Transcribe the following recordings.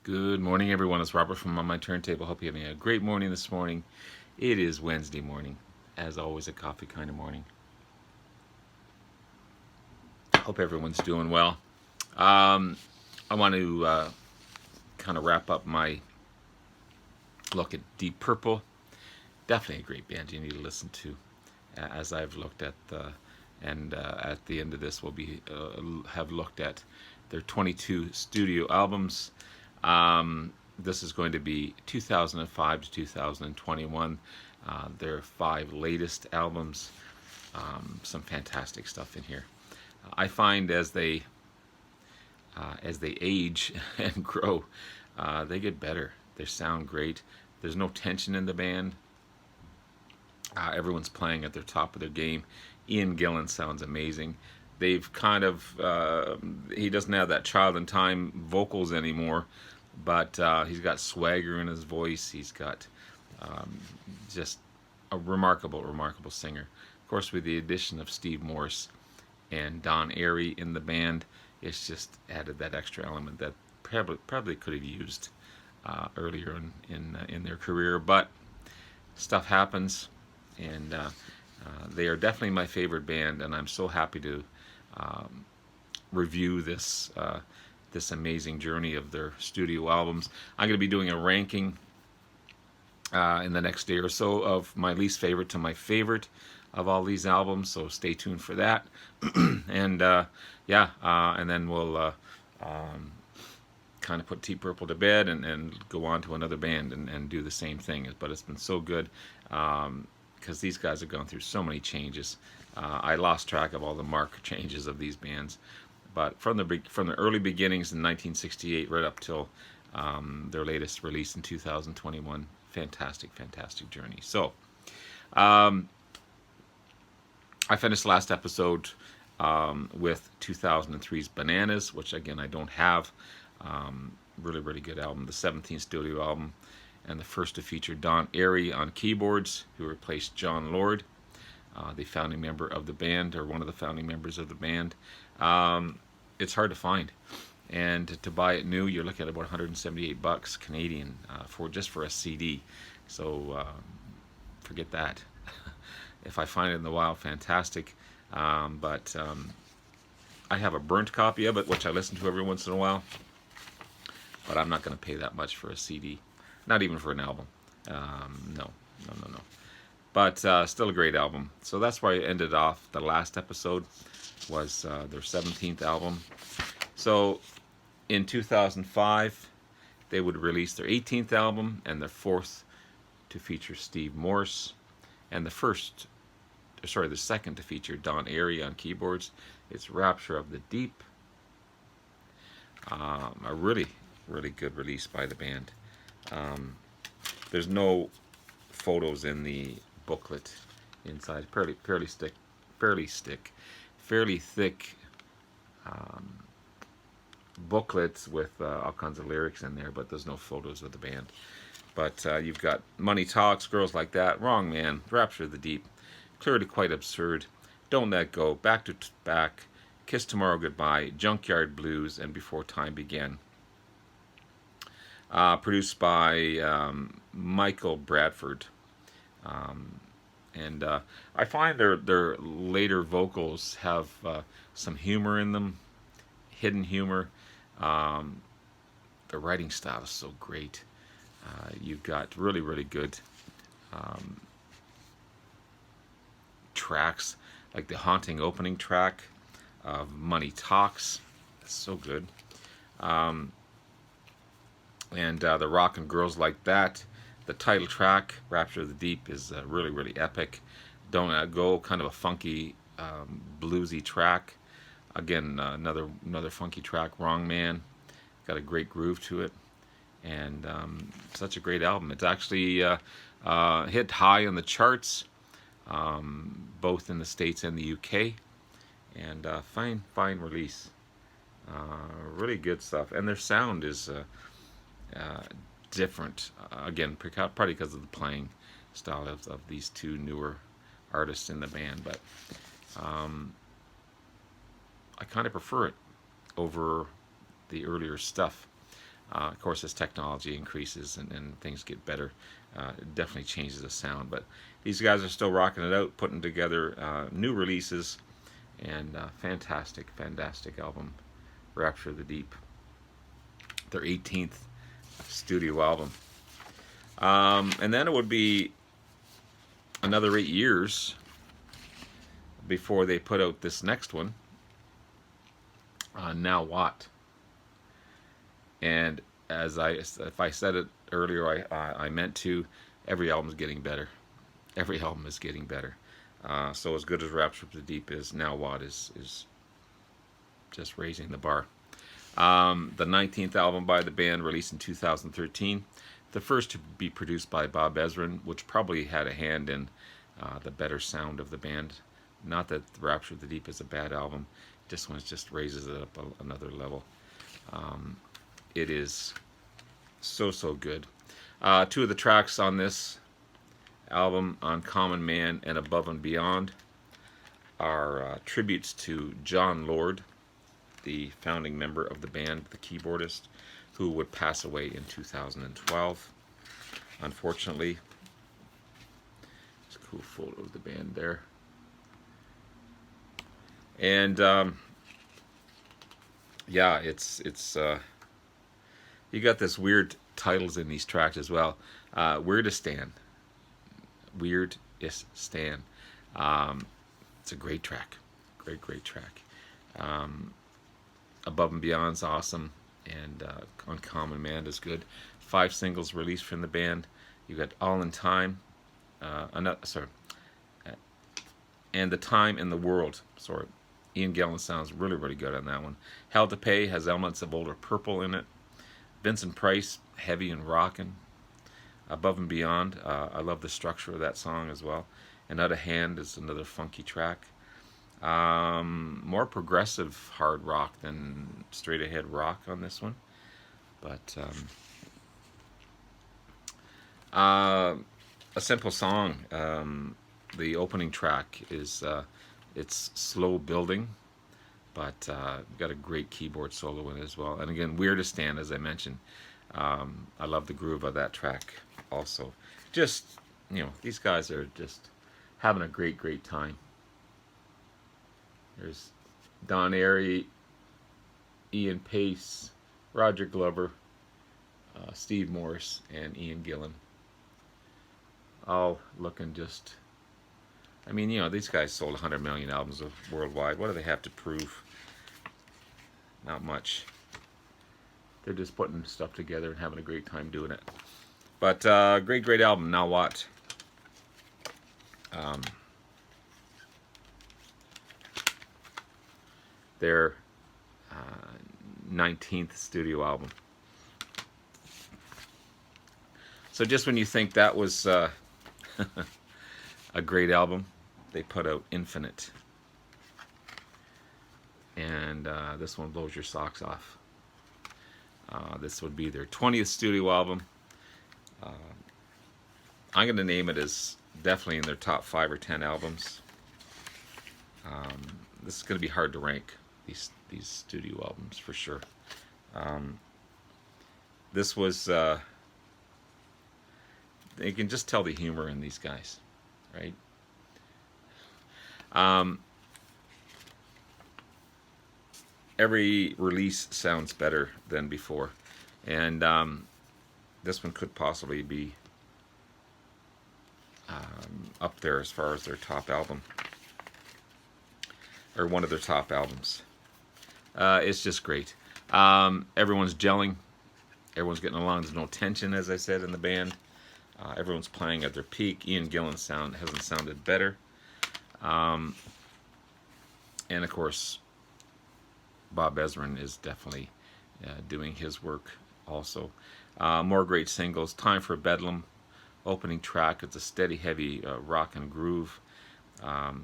Good morning, everyone. It's Robert from On My Turntable. Hope you're having a great morning this morning. It is Wednesday morning, as always, a coffee kind of morning. Hope everyone's doing well. I want to kind of wrap up my look at Deep Purple. Definitely a great band you need to listen to. As I've looked at and at the end of this, we'll be have looked at their 22 studio albums. This is going to be 2005 to 2021. Their five latest albums. Some fantastic stuff in here. I find as they age and grow, they get better. They sound great. There's no tension in the band. Everyone's playing at their top of their game. Ian Gillan sounds amazing. They've kind of he doesn't have that Child in Time vocals anymore, but he's got swagger in his voice. He's got just a remarkable singer. Of course, with the addition of Steve Morse and Don Airey in the band, it's just added that extra element that probably could have used earlier in their career. But stuff happens, and they are definitely my favorite band, and I'm so happy to review this amazing journey of their studio albums. I'm going to be doing a ranking in the next day or so of my least favorite to my favorite of all these albums, so stay tuned for that. And and then we'll kind of put Deep Purple to bed and go on to another band and do the same thing. But it's been so good because these guys have gone through so many changes. I lost track of all the mark changes of these bands, but from the early beginnings in 1968 right up till their latest release in 2021, fantastic journey. So I finished last episode with 2003's Bananas, which again I don't have. Really good album, the 17th studio album, and the first to feature Don Airey on keyboards, who replaced John Lord, the founding member of the band, or one of the founding members of the band. It's hard to find, and to buy it new, you're looking at about 178 bucks Canadian for a CD. So forget that. If I find it in the wild, fantastic. But I have a burnt copy of it, which I listen to every once in a while. But I'm not going to pay that much for a CD, not even for an album. No. But still a great album. So that's where I ended off the last episode, was their 17th album. So in 2005, they would release their 18th album and their fourth to feature Steve Morse, and the second to feature Don Airey on keyboards. It's Rapture of the Deep. A really good release by the band. There's no photos in the booklet inside. Fairly thick booklets with all kinds of lyrics in there, but there's no photos of the band. But you've got Money Talks, Girls Like That, Wrong Man, Rapture of the Deep, Clearly Quite Absurd, Don't Let Go, Back to Back, Kiss Tomorrow Goodbye, Junkyard Blues, and Before Time Began. Produced by Michael Bradford. And I find their later vocals have some humor in them, hidden humor. The writing style is so great. You've got really good tracks, like the haunting opening track of Money Talks. That's so good. And the Rock and Girls Like That. The title track, Rapture of the Deep, is really epic. Don't Let Go, kind of a funky, bluesy track. Again, another funky track, Wrong Man. Got a great groove to it. And such a great album. It's actually hit high on the charts, both in the States and the UK. And fine release. Really good stuff. And their sound is different. Again, probably because of the playing style of these two newer artists in the band. But I kind of prefer it over the earlier stuff. Of course, as technology increases and things get better, it definitely changes the sound. But these guys are still rocking it out, putting together new releases, and fantastic album, Rapture of the Deep, their 18th studio album. And then it would be another 8 years before they put out this next one, Now What. And if I said it earlier, I meant to. Every album is getting better. Every album is getting better. So as good as Rapture of the Deep is, Now What is just raising the bar. The 19th album by the band, released in 2013. The first to be produced by Bob Ezrin, which probably had a hand in the better sound of the band. Not that Rapture of the Deep is a bad album. This one just raises it up another level. It is so good. Two of the tracks on this album, Uncommon Man and Above and Beyond, are tributes to John Lord, the founding member of the band, the keyboardist, who would pass away in 2012, unfortunately. It's a cool photo of the band there. And yeah, it's you got this weird titles in these tracks as well. Weirdistan. Weirdistan. It's a great track. Great track. Above and Beyond's awesome, and Uncommon Man is good. 5 singles released from the band. You got All in Time, and The Time in the World. Sorry, Ian Gillan sounds really good on that one. Hell to Pay has elements of Older Purple in it. Vincent Price, heavy and rockin'. Above and Beyond, I love the structure of that song as well. Another Hand is another funky track. More progressive hard rock than straight ahead rock on this one, but a simple song. The opening track is it's slow building, but got a great keyboard solo in it as well. And again, Weirdistan, as I mentioned, I love the groove of that track also. Just, these guys are just having a great time. There's Don Airey, Ian Pace, Roger Glover, Steve Morse, and Ian Gillan. All looking just... I mean, these guys sold 100 million albums worldwide. What do they have to prove? Not much. They're just putting stuff together and having a great time doing it. But great album, Now What. Their 19th studio album. So just when you think that was a great album, they put out Infinite. And this one blows your socks off. This would be their 20th studio album. I'm going to name it as definitely in their top 5 or 10 albums. This is going to be hard to rank, these studio albums, for sure. This was... you can just tell the humor in these guys, right? Every release sounds better than before, and this one could possibly be up there as far as their top album, or one of their top albums. It's just great. Everyone's gelling, everyone's getting along. There's no tension, as I said, in the band. Everyone's playing at their peak. Ian Gillan's sound hasn't sounded better. And of course, Bob Ezrin is definitely doing his work also. More great singles. Time for Bedlam, opening track. It's a steady, heavy rock and groove.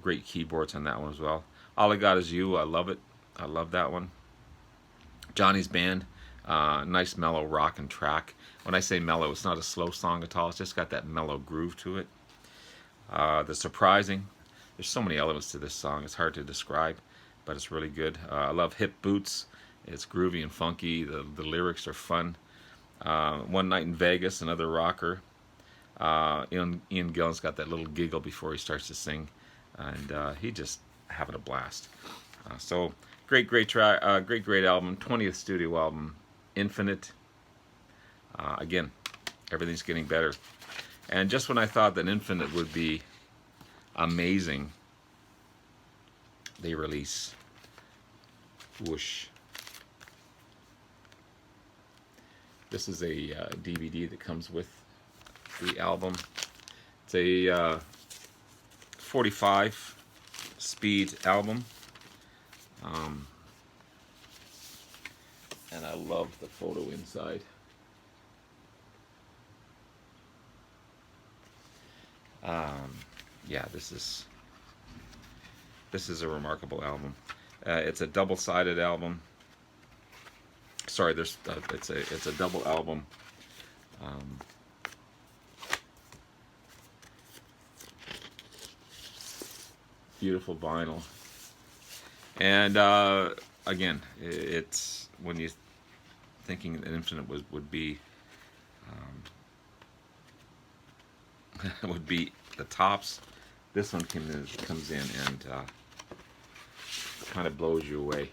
Great keyboards on that one as well. All I Got Is You, I love it. I love that one. Johnny's Band, nice mellow rock and track. When I say mellow, it's not a slow song at all. It's just got that mellow groove to it. The Surprising. There's so many elements to this song. It's hard to describe, but it's really good. I love Hip Boots. It's groovy and funky. The lyrics are fun. One Night in Vegas, another rocker. Ian Gillan's got that little giggle before he starts to sing, and he just having a blast. So great track, great album, 20th studio album, Infinite. Again, everything's getting better. And just when I thought that Infinite would be amazing, they release Whoosh. This is a DVD that comes with the album. It's a 45 speed album. And I love the photo inside. Yeah, this is a remarkable album. It's a double-sided album. Sorry, it's a double album. Beautiful vinyl, and again, it's when you're thinking that Infinite would be would be the tops. This one comes in and kind of blows you away.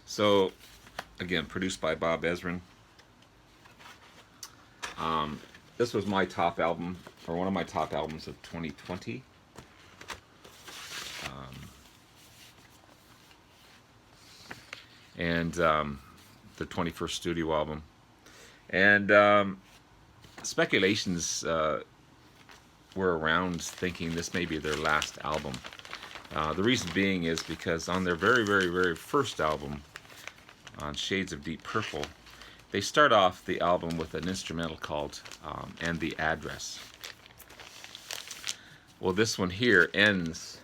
So, again, produced by Bob Ezrin. This was my top album, or one of my top albums of 2020. And the 21st studio album. And speculations were around thinking this may be their last album. The reason being is because on their very first album, on Shades of Deep Purple, they start off the album with an instrumental called And the Address. Well, this one here ends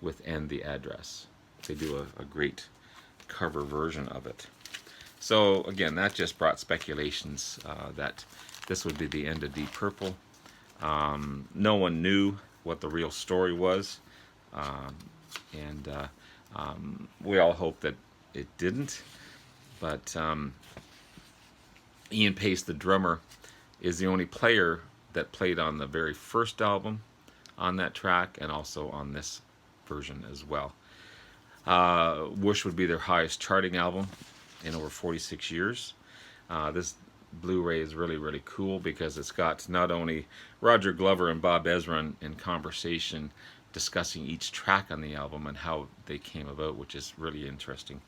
with And the Address. They do a great cover version of it. So again, that just brought speculations that this would be the end of Deep Purple. No one knew what the real story was, and we all hope that it didn't. But Ian Pace, the drummer, is the only player that played on the very first album on that track, and also on this version as well. Whoosh would be their highest charting album in over 46 years. This Blu-ray is really cool because it's got not only Roger Glover and Bob Ezrin in conversation discussing each track on the album and how they came about, which is really interesting.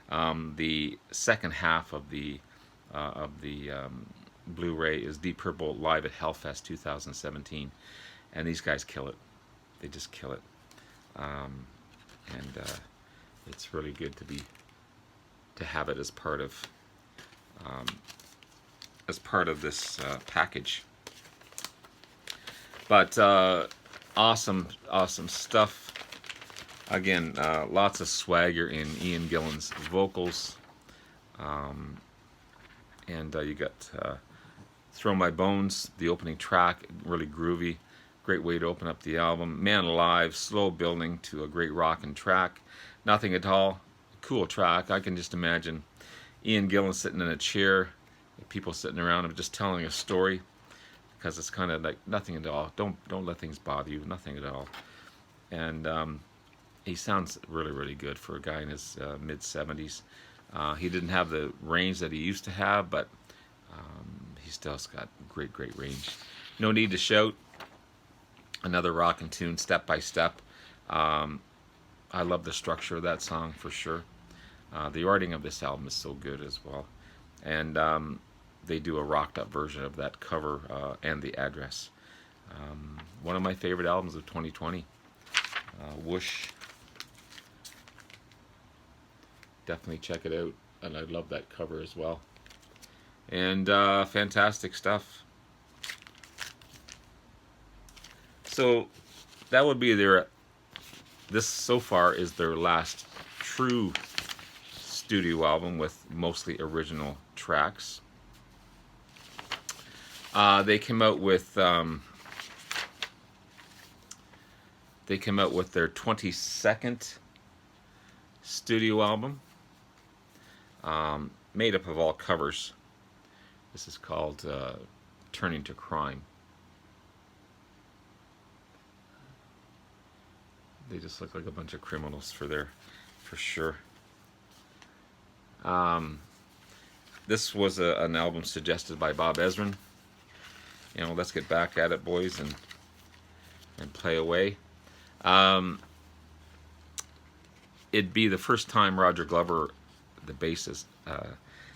The second half of the Blu-ray is Deep Purple live at Hellfest 2017, and these guys kill it. They just kill it, and it's really good to have it as part of this package. But awesome stuff. Again, lots of swagger in Ian Gillan's vocals, and you got Throw My Bones, the opening track, really groovy. Great way to open up the album. Man Alive, slow building to a great rockin' track. Nothing at All, cool track. I can just imagine Ian Gillan sitting in a chair, people sitting around him just telling a story, because it's kind of like nothing at all. Don't let things bother you, nothing at all. And he sounds really good for a guy in his mid-70s. He didn't have the range that he used to have, but he still's got great range. No Need to Shout, another rockin' tune, Step by Step. I love the structure of that song for sure. The writing of this album is so good as well. And they do a rocked up version of that cover, And the Address. One of my favorite albums of 2020. Whoosh. Definitely check it out. And I love that cover as well. And fantastic stuff. So that would be this so far is their last true studio album with mostly original tracks. They came out with They came out with their 22nd studio album, made up of all covers. This is called Turning to Crime. They just look like a bunch of criminals for sure. This was an album suggested by Bob Ezrin. You know, let's get back at it, boys, and play away. It'd be the first time Roger Glover, the bassist,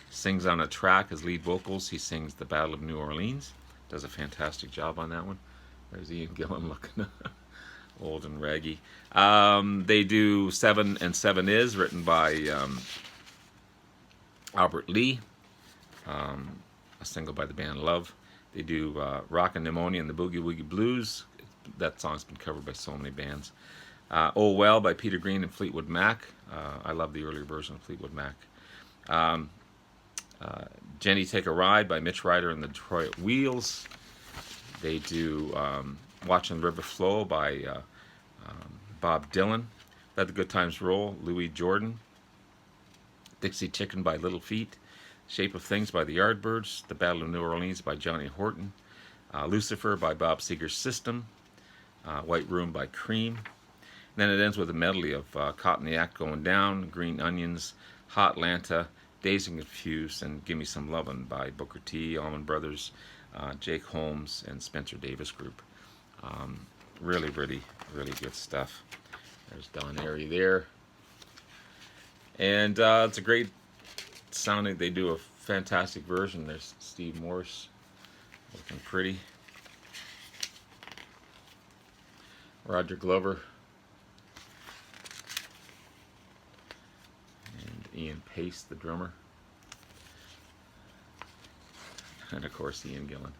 sings on a track as lead vocals. He sings The Battle of New Orleans. Does a fantastic job on that one. There's Ian Gillan looking old and raggy. They do 7 and 7 Is, written by Albert Lee, a single by the band Love. They do Rockin' Pneumonia and the Boogie Woogie Blues. That song's been covered by so many bands. Oh Well by Peter Green and Fleetwood Mac. I love the earlier version of Fleetwood Mac. Jenny Take a Ride by Mitch Ryder and the Detroit Wheels. They do Watching the River Flow by Bob Dylan. Let the Good Times Roll, Louis Jordan. Dixie Chicken by Little Feat. Shape of Things by the Yardbirds. The Battle of New Orleans by Johnny Horton. Lucifer by Bob Seger's System. White Room by Cream. And then it ends with a medley of Caught in the Act Going Down, Green Onions, Hot Lanta, Dazed and Confused, and Gimme Some Lovin' by Booker T, Allman Brothers, Jake Holmes, and Spencer Davis Group. Really, really, really good stuff. There's Don Airy there. And it's a great sounding. They do a fantastic version. There's Steve Morse looking pretty. Roger Glover. And Ian Pace, the drummer. And of course, Ian Gillan.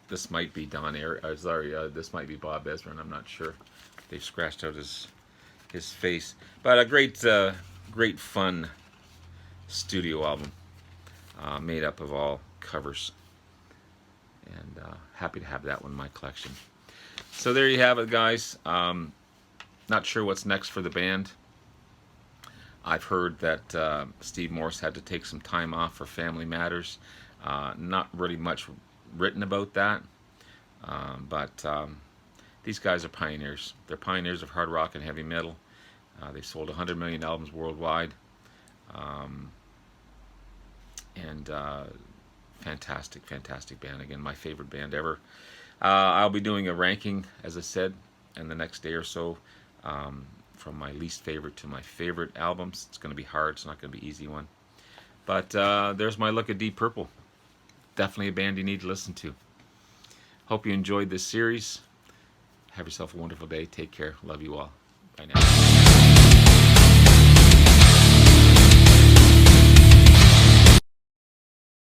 This might be Don Airy. This might be Bob Ezrin. I'm not sure. They've scratched out his face. But a great fun studio album made up of all covers. And happy to have that one in my collection. So there you have it, guys. Not sure what's next for the band. I've heard that Steve Morse had to take some time off for family matters. Not really much written about that. But these guys are pioneers. They're pioneers of hard rock and heavy metal. They've sold 100 million albums worldwide. Fantastic, fantastic band. Again, my favorite band ever. I'll be doing a ranking, as I said, in the next day or so, from my least favorite to my favorite albums. It's going to be hard. It's not going to be an easy one. But there's my look at Deep Purple. Definitely a band you need to listen to. Hope you enjoyed this series. Have yourself a wonderful day. Take care. Love you all. Bye now.